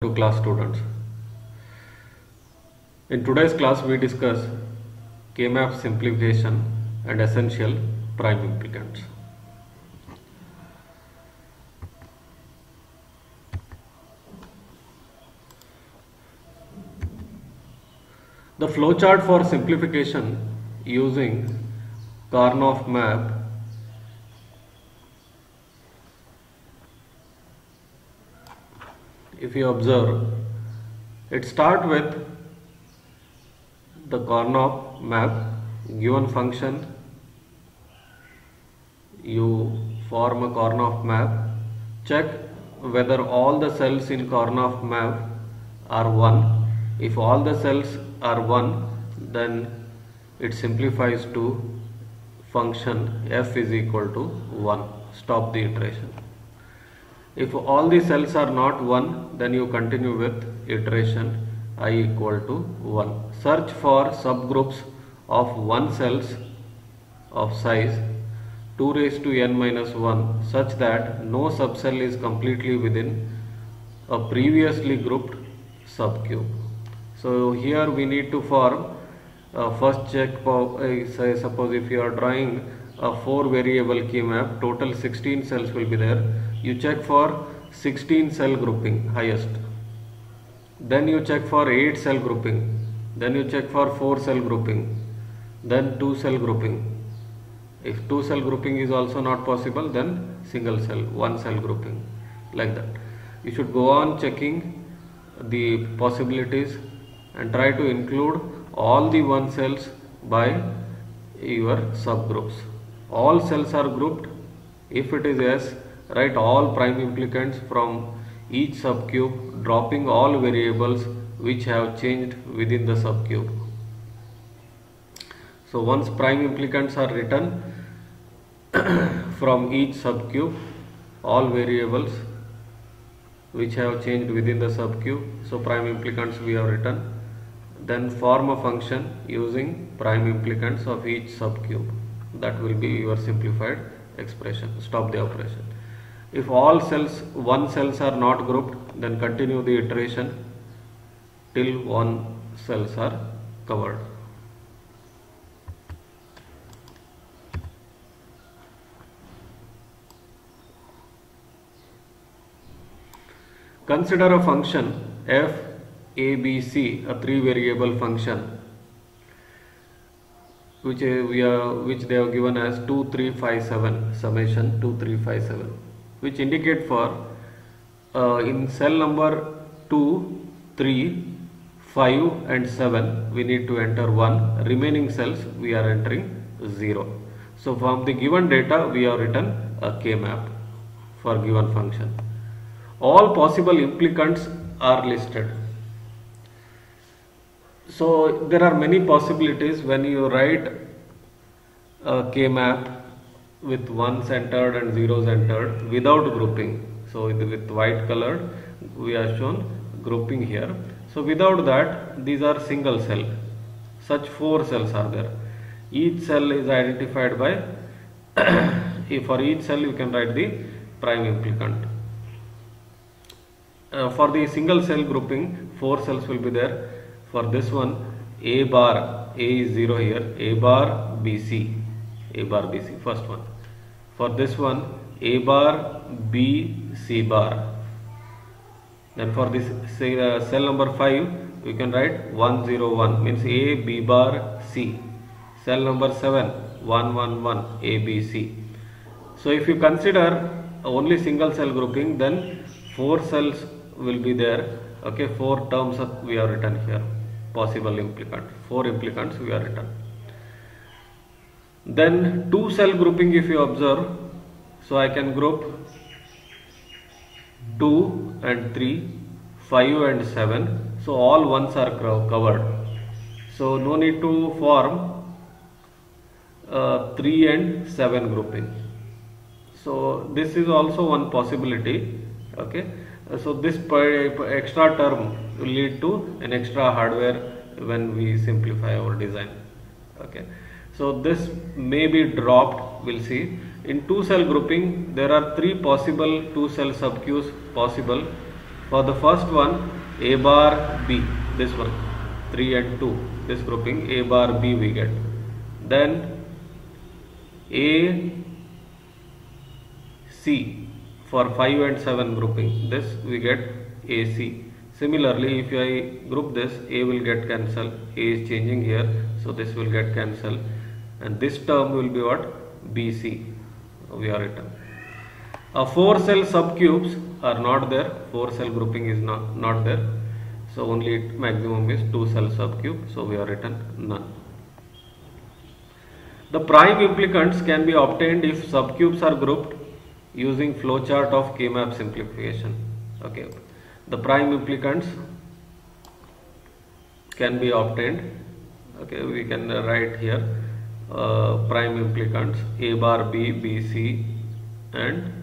To class students. In today's class we discuss K-map simplification and essential prime implicants. The flowchart for simplification using Karnaugh map if you observe, it starts with the Karnaugh map, given function, you form a Karnaugh map, check whether all the cells in Karnaugh map are 1. If all the cells are 1, then it simplifies to function f is equal to 1. Stop the iteration. If all the cells are not 1, then you continue with iteration I equal to 1. Search for subgroups of 1 cells of size 2 raised to n minus 1 such that no subcell is completely within a previously grouped subcube. So here we need to form first check for suppose if you are drawing a 4 variable key map, total 16 cells will be there. You check for 16 cell grouping highest, then you check for 8 cell grouping, then you check for 4 cell grouping, then 2 cell grouping. If 2 cell grouping is also not possible, then single cell, 1 cell grouping, like that. You should go on checking the possibilities and try to include all the 1 cells by your subgroups. All cells are grouped. If it is yes, write all prime implicants from each subcube, dropping all variables which have changed within the subcube. So once prime implicants are written from each subcube, all variables which have changed within the subcube, so prime implicants we have written, then form a function using prime implicants of each subcube. That will be your simplified expression. Stop the operation. If all cells, 1 cells are not grouped, then continue the iteration till 1 cells are covered. Consider a function f a b c, a 3 variable function which they have given as 2357 summation 2357, which indicate for in cell number 2, 3, 5 and 7 we need to enter 1, remaining cells we are entering 0. So from the given data we have written a K-map for given function. All possible implicants are listed. So there are many possibilities when you write a K-map with 1s entered and 0s entered without grouping. So with white colored we are shown grouping here. So without that, these are single cell. Such 4 cells are there. Each cell is identified by for each cell you can write the prime implicant. For the single cell grouping, 4 cells will be there. For this one, A bar, A is 0 here, A bar BC, first one. For this one, A bar B C bar. Then for this cell number 5, you can write 101, means A B bar C. Cell number 7, 111, A B C. So if you consider only single cell grouping, then 4 cells will be there. Okay, 4 terms we have written here. Possible implicant, 4 implicants we are written. Then 2 cell grouping if you observe, so I can group 2 and 3, 5 and 7, so all 1s are covered. So no need to form 3 and 7 grouping. So this is also one possibility. Okay, so this extra term will lead to an extra hardware when we simplify our design. Okay, so this may be dropped, we'll see. In 2 cell grouping there are 3 possible 2 cell subqueues possible For the first one, A bar B, this one, 3 and 2, this grouping, A bar B we get. Then A C for 5 and 7 grouping, this we get AC. Similarly, if I group this, A will get cancelled, A is changing here, so this will get cancelled, and this term will be what? BC, we are written. 4 cell subcubes are not there, 4 cell grouping is not there, so only maximum is 2 cell subcube, so we are written none. The prime implicants can be obtained if subcubes are grouped using flowchart of K-map simplification. Okay, the prime implicants can be obtained. Okay, we can write here prime implicants A bar B, BC and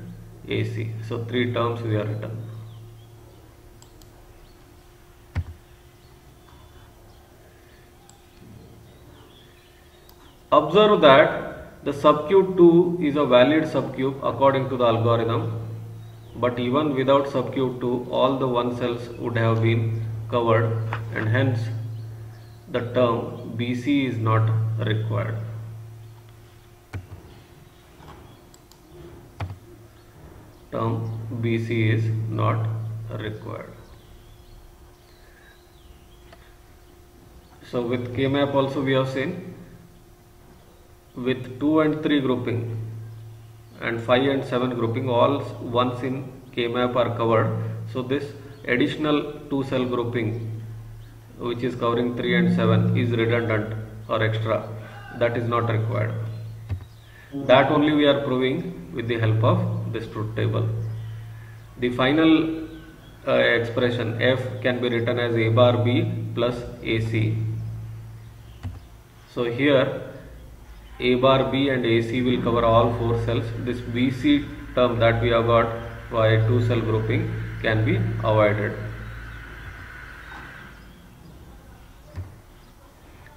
AC. So 3 terms we are written. Observe that the subcube 2 is a valid subcube according to the algorithm, but even without subcube 2 all the 1 cells would have been covered, and hence the term BC is not required. Term BC is not required. So with K-map also we have seen, with 2 and 3 grouping and 5 and 7 grouping, all ones in K-map are covered. So this additional 2 cell grouping which is covering 3 and 7 is redundant or extra, that is not required. That only we are proving with the help of this truth table. The final expression F can be written as A bar B plus AC. So here A bar B and AC will cover all 4 cells. This BC term that we have got by 2 cell grouping can be avoided.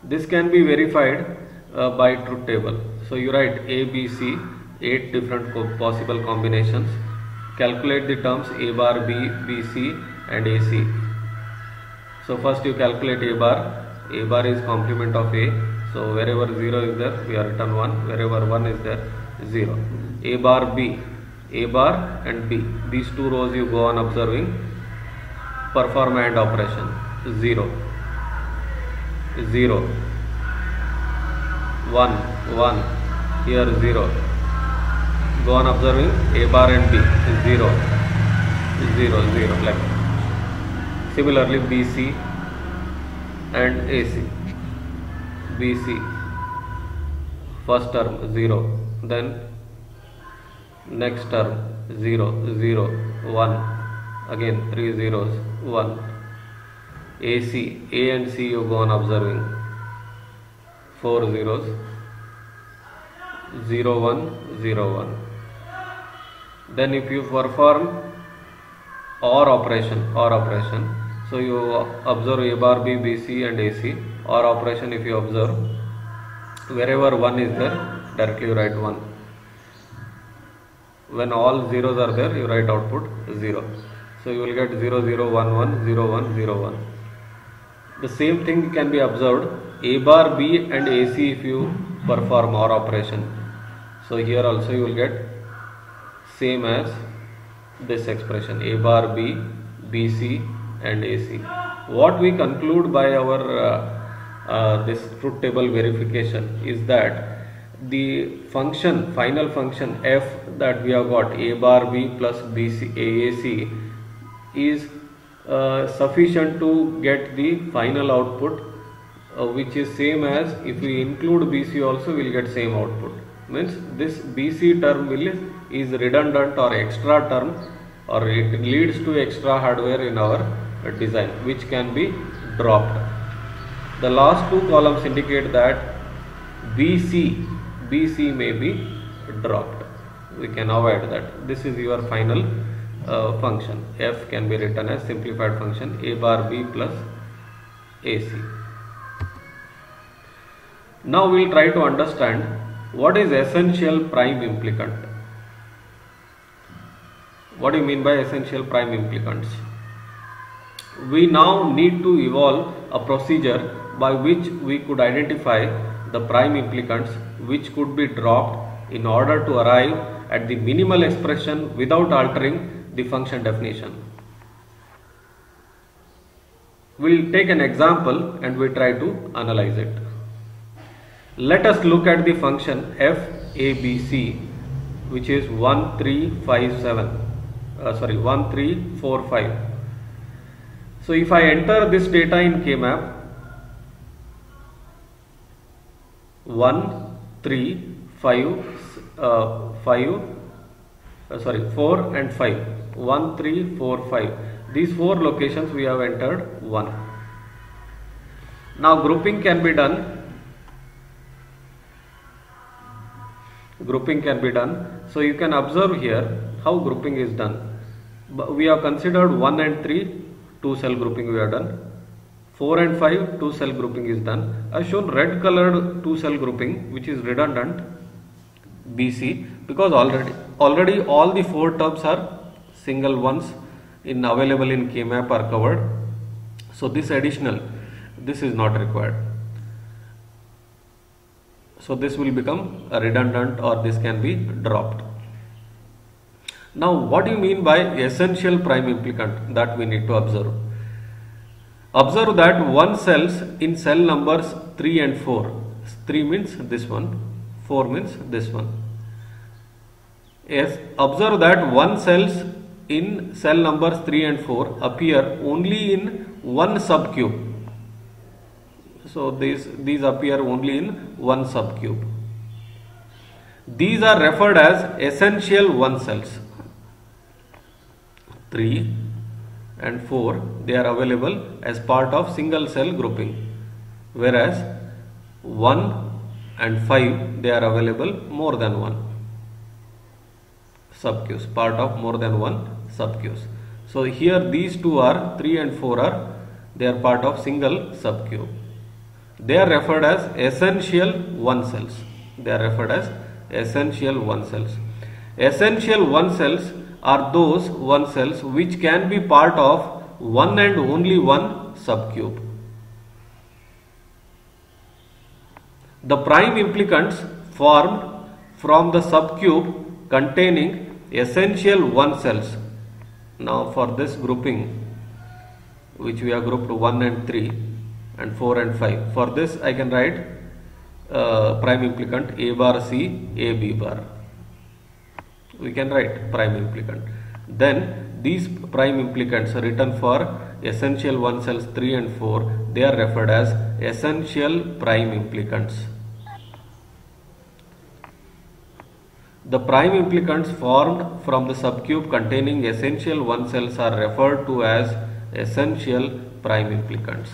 This can be verified by truth table. So you write A, B, C, 8 different possible combinations. Calculate the terms A bar B, BC and AC. So first you calculate A bar. A bar is complement of A. So wherever 0 is there, we are written 1. Wherever 1 is there, 0. A bar B, A bar and B. These 2 rows you go on observing. Perform AND operation. 0, 0, 1, 1. Here 0. Go on observing A bar and B. 0, 0, 0. Like similarly BC and AC. BC, first term 0, then next term 0, 0, 1, again 3 zeros, 1. AC, A and C you go on observing, 4 zeros, 0, 1, 0, 1. Then if you perform OR operation, so you observe A bar B, BC and AC. OR operation, if you observe, wherever 1 is there, directly you write 1. When all zeros are there, you write output 0. So you will get 0, 0, 1, 1, 0, 1, 0, 1. The same thing can be observed A bar B and AC if you perform OR operation. So here also you will get same as this expression A bar B, BC and AC. What we conclude by our this truth table verification is that the function, final function F that we have got, A bar B plus BC AAC, is sufficient to get the final output, which is same as if we include BC also we will get same output. Means this BC term is redundant or extra term, or it leads to extra hardware in our design, which can be dropped. The last 2 columns indicate that BC may be dropped. We can avoid that. This is your final function. F can be written as simplified function A bar B plus AC. Now we will try to understand what is essential prime implicant. What do you mean by essential prime implicants? We now need to evolve a procedure by which we could identify the prime implicants which could be dropped in order to arrive at the minimal expression without altering the function definition. We'll take an example and we try to analyze it. Let us look at the function f a b c, which is 1 3 5 7 1 3 4 5. So if I enter this data in K-map 1 3 5 4 and 5, 1 3 4 5, these 4 locations we have entered 1. Now grouping can be done. So you can observe here how grouping is done. We have considered 1 and 3, 2 cell grouping we have done. 4 and 5, 2 cell grouping is done. I have shown red colored 2 cell grouping which is redundant BC, because already all the 4 terms are single ones available in K-map are covered. So this additional, this is not required. So this will become a redundant, or this can be dropped. Now what do you mean by essential prime implicant? That we need to observe. Observe that one cells in cell numbers 3 and 4. 3 means this one, 4 means this one. Yes, observe that one cells in cell numbers 3 and 4 appear only in one subcube. So these appear only in one subcube. These are referred as essential 1 cells. 3 and 4, they are available as part of single cell grouping, whereas 1 and 5, they are available more than one subqueues, part of more than one subqueues. So here these two are 3 and 4 they are part of single subqueue. They are referred as essential 1 cells. They are referred as essential 1 cells. Essential 1 cells are those 1 cells which can be part of one and only one subcube. The prime implicants formed from the subcube containing essential 1 cells. Now for this grouping, which we have grouped 1 and 3 and 4 and 5, for this I can write prime implicant A bar C, A B bar. We can write prime implicant. Then these prime implicants are written for essential 1 cells 3 and 4. They are referred as essential prime implicants. The prime implicants formed from the subcube containing essential 1 cells are referred to as essential prime implicants.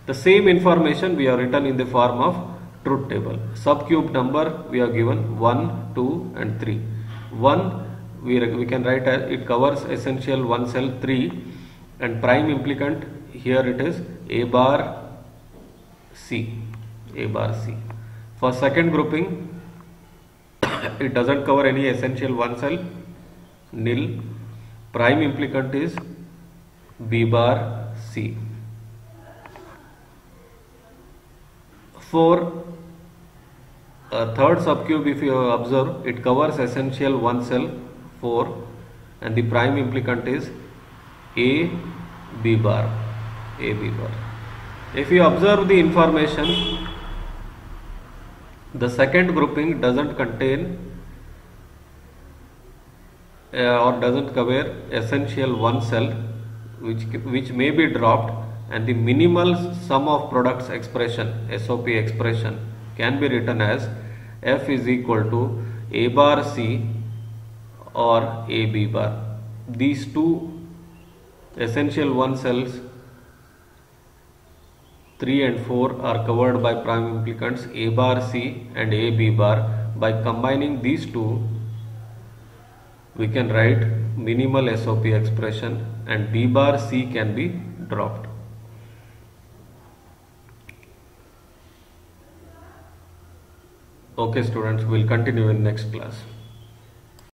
The same information we have written in the form of truth table. Subcube number we have given 1, 2 and 3. 1 we can write as it covers essential 1 cell 3, and prime implicant here it is A bar C. A bar C. For second grouping, it doesn't cover any essential 1 cell, nil. Prime implicant is B bar C. For third subcube, if you observe, it covers essential 1 cell 4, and the prime implicant is A B bar. A B bar. If you observe the information, the second grouping doesn't contain or doesn't cover essential 1 cell, which may be dropped, and the minimal sum of products expression, SOP expression, can be written as F is equal to A bar C or A B bar. These two essential 1 cells 3 and 4 are covered by prime implicants A bar C and A B bar. By combining these two, we can write minimal SOP expression, and B bar C can be dropped. Okay students, we will continue in next class.